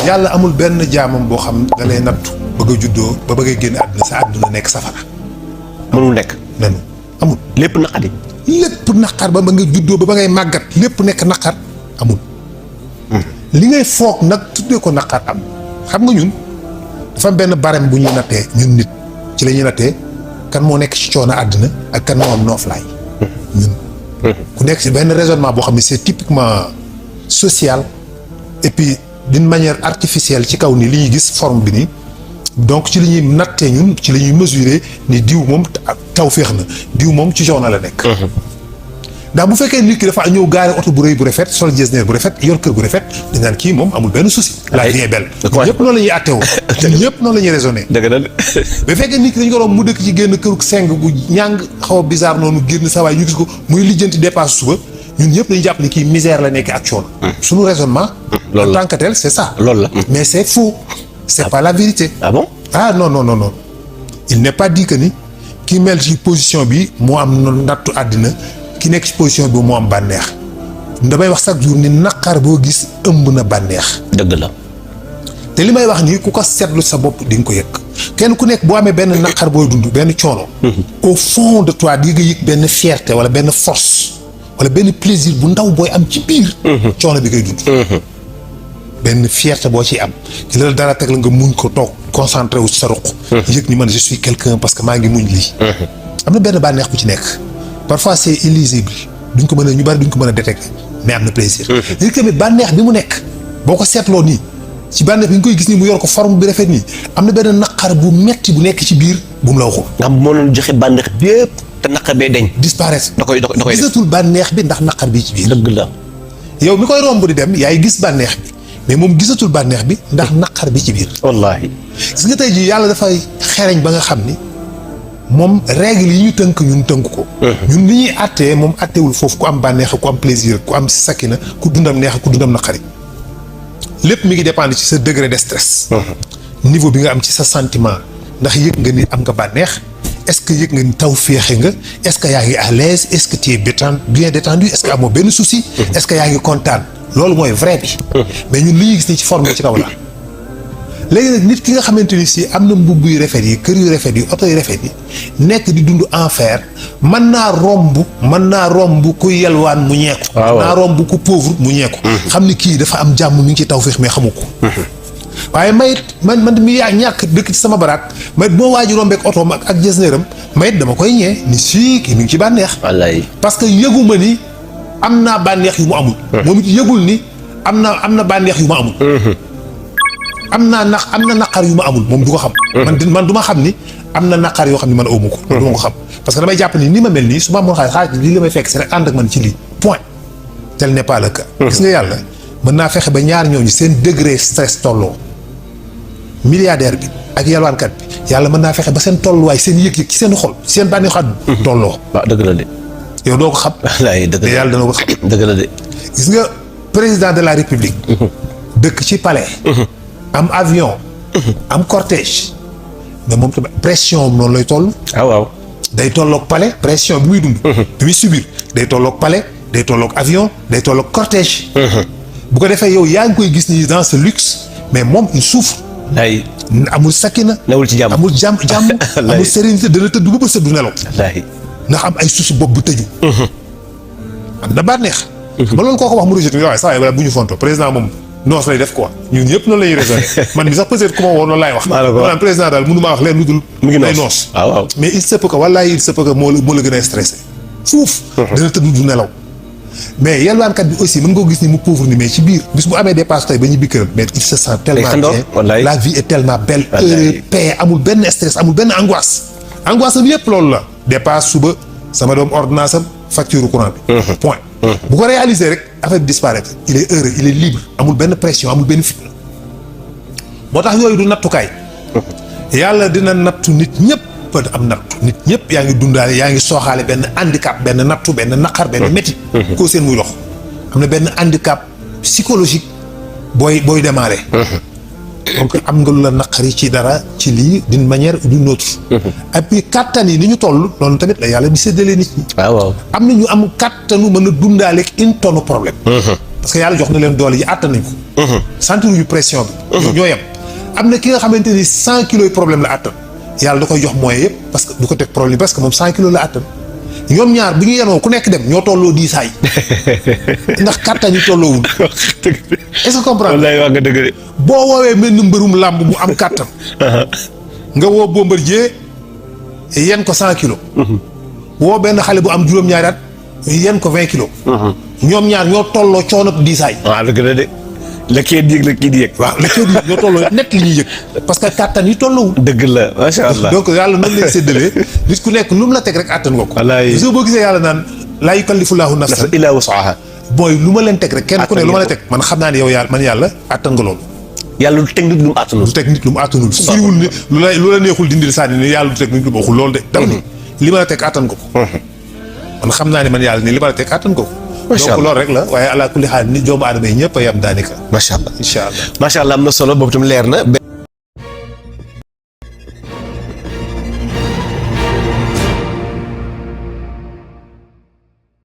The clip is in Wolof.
yàlla amul benn jaamam boo xam da lay nattu bëgg a juddoo ba bëgg a génn àdduna sa àdduna nekk safara. mënul nekk. nanu amul. lépp naqari. lépp naqar ba nga juddoo ba ngay màggat lépp nekk naqar amul. li ngay foog nag tuddee ko naqar am xam nga ñun dafa am benn barème bu ñuy nattee ñun nit ci la ñuy nattee kan moo nekk ci coono àddina ak kan moo am nooflaay. ñun. ku nekk ci benn raisonnement boo xam ne c'est typiquement social et puis d'une manière artificielle ci kaw ni li ñuy gis forme bi nii donc ci li ñuy nattee ñun ci la ñuy mesurer ni diw moom taw féex na diw moom ci coono la nekk. ndax bu fekkee nit ki dafa ñëw gaare oto bu rëy bu rafet sol jesner bu rafet yor kër gu rafet dañ naan kii moom amul benn souci. la vie est belle. ñëpp noonu la ñuy àtteewoo. ñëpp noonu la ñuy raisonné. dëgg la. bu fekkee nit ki dañu ko doon mu dëkk ci génn këru seng gu ñàng xaw a bizarre noonu génn sa waay ñu gis ko muy lijjanti dépasse suba ñun ñëpp dañu jàpp ni kii misère la nekk ak coono. suñu raisonnement. loolu la en tant que tel c'est ça. loolu la. mais c'est faux. c'est pas la vérité. ah bon. ah non non non non il n'est pas dit que ni ki mel ci position bi moo am nattu àddina ki nekk ci position bi moo am bànneex damay wax chaque jour ni naqar boo gis ëmb na bànneex. dëgg la. te li may wax nii ku ko seetlu sa bopp di nga ko yëg kenn ku nekk boo amee benn naqar booy dund benn coono. au fond de toi di nga yëg benn fierté wala benn force wala benn plaisir bu ndaw booy am ci biir. coono bi ngay dund. benn fierté boo ciy am ci la dara teg la nga muñ ko toog concentré wu ci sa ruq. yëg ni man je suis quelqu'un parce que maa ngi muñ lii. am na benn bànneex bu ci nekk. parfois c'est illisible duñ ko mën a ñu bari duñ ko mën a détecter mais am na plaisir. léegi tamit bànneex bi mu nekk boo ko seetloo nii ci bànneex bi nga koy gis nii mu yor ko forme bi rafet nii am na benn naqar bu metti bu nekk ci biir bu mu la waxul. nga xam moo doon joxe bànneex bi yëpp te naqar bee deñ. disparaître da koy def gisatul bànneex bi ndax naqar bi ci biir. dëgg la. yow mi koy romb di dem yaay gis bànneex bi mais moom gisatul bànneex bi ndax naqar bi ci biir. wallaahi. gis nga tey jii yàlla dafay xereñ ba nga xam ni. moom règle yi ñu tënk ñun tënk ko. ñun li ñuy àttee moom àtteewul foofu ku am bànneex ku am plaisir ku am sakina ku dundam neex ku dundam naqari lépp mi ngi dépendre ci sa degré de stress. niveau bi nga am ci sa sentiment ndax yëg nga ni am nga bànneex est-ce que yëg nga ni taw féexe nga est-ce que yaa ngi à l'aise est-ce que tu es bien détendu est-ce que amoo benn souci. est-ce que yaa ngi kontaan loolu mooy vrai bi. mais ñun li ñuy gis ni ci forme ci kaw la. léegi nag nit ki nga xamante ni si am na mbubb yu rafet yi kër yu rafet yi oto yu rafet yi nekk di dund enfer mën naa romb ku yelwaan mu ñeeku. waaw mën naa romb ku pauvre mu ñeeku. xam ni kii dafa am jàmm mi ngi ci tawfeex mais xamu ko. waaye mayit man mi yaa ñàkk dëkk ci sama baraat mayit boo waaj rombeek otoom ak jesneeram mayit dama koy ñee ni si kii mi ngi ci bànneex. wallaay. parce que yëguma ni am naa bànneex yu mu amul. moom it yëgul ni am na bànneex yu ma amul. am na naqar yu ma amul moom du ko xam. man du ma xam ni am na naqar yoo xam ni man awma ko. du ma ko xam parce que damay jàpp ni ma mel nii su ma amoon xaalis lii la may fekk si rek ànd ak man ci lii point. tel n'est pas le cas. gis nga yàlla mën naa fexe ba ñaar ñooñu seen degré stress tolloo milliardaire bi ak yalwaankat bi yàlla mën naa fexe ba seen tolluwaay seen yëg-yëg ci seen xol seen bànneexu àdduna tolloo. waaw dëgg la de. yow doo ko xam. wallaay dëgg la mais yàlla dana ko xam. dëgg la de. gis nga président de la république. dëkk ci palais. am avion. am cortège. mais moom tamit pression am noonu lay toll. ah waaw. day tolloog palais pression bi muy dund. bi muy subir day tolloog palais day tolloog avion day tolloog cortège. bu ko defee yow yaa ngi koy gis ni dans ce luxe mais moom il souffre. ay amul sakina. newul ci jàmm amul jàmm. amul sérénité dana tëdd ba bët du nelaw. wallaahi. ndax am ay soucis bopp bu tëju. am na bànneex. ba loolu koo ko wax mu rejeté waaye saa yi bu ñu fonto président moom. noos lay def quoi ñun ñëpp noonu la ñuy raisonné man mi sax peut-être ku ma woon loolu laay wax. maanaam président daal mënu maa wax leen lu dul. mu ngi lay noos. waaw mais il se peut que wallaahi il se peut que moo la gën a stressé. fuuf. dana tëdd du nelaw. mais yalwaankat bi aussi mën nga ko gis ni mu pauvre ni mais ci biir bis bu amee dépasse tey ba ñu biir mais il se sent tellement bien. la vie est tellement belle. heureux paix amul benn stress amul benn angoisse. angoisse am yëpp loolu la. dépasse suba sama doom ordonnance am facture courant bi. point. bu ko réaliser rek affaire bi disparaître il est heureux il est libre amul benn pression amul benn fitna moo tax yooyu du nattukaay. yàlla dina nattu nit ñëpp am nattu nit ñëpp yaa ngi dundaale yaa ngi sooxaale benn handicap benn nattu benn naqar benn métit koo seen muy lox am na benn handicap psychologique booy démarrer. donc am nga lu la naqari ci dara ci lii d'une manière ou d'une autre. et puis kattan yi ni ñu toll noonu tamit la yàlla di séddale nit ñi. waaw. am na ñu am kattanu mën a dundaaleeg une tonne problème. parce que yàlla jox na leen doole yi àttan nañ ko. sentir yu pression bi. ñoo yem am na ki nga xamante ni 100 kilos yi problème la àttan yàlla da koy jox moyen yëpp parce que du ko teg problème parce que moom 100 kilos la àttan ñoom ñaar bi ñu yenoo ku nekk dem ñoo tolloo diisaay ndax kàttan yi tolloowul. est-ce que comprendre wallaay wax nga dëgg de. boo woowee mel ni mbërum làmb mu am kàttan. nga woo Bombardier yen ko 100 kilos. woo benn xale bu am juróom-ñaari at yen ko 20 kilos. ñoom ñaar ñoo tolloo coono diisaay. waaw dëgg la de. la kii di yëg la kii di yëg. waaw la kii di yëg ñoo tolloo net li ñuy yëg. parce que kàttan yi tolloowul. dëgg la macha allah. donc yàlla noonu lay séddalee nit ku nekk lu mu la teg rek àttan nga ko. wallaay soo boo gisee yàlla naan laa yukallifu llaahu nafsan illaa wus'ahaa. mooy lu ma leen teg rek kenn ku ne lu ma la teg man xam naa ne yow yàlla man yàlla àttan nga loolu. yàlla du teg nit lu mu àttanul. du teg nit lu mu àttanul. firiwul ni lu la neexul dindil sànni ni yàlla du teg nit lu mu waxul loolu de. dama ni li ma la teg àttan nga ko. man xam naa ne man yàlla ni li ma la teg àttan nga ko. macha allah donc loolu rek la waaye ala kulli xaal nit doomu aadama yi ñëpp a yam daanaka. macha allah incha allah. macha allah am na solo boobu tam leer na.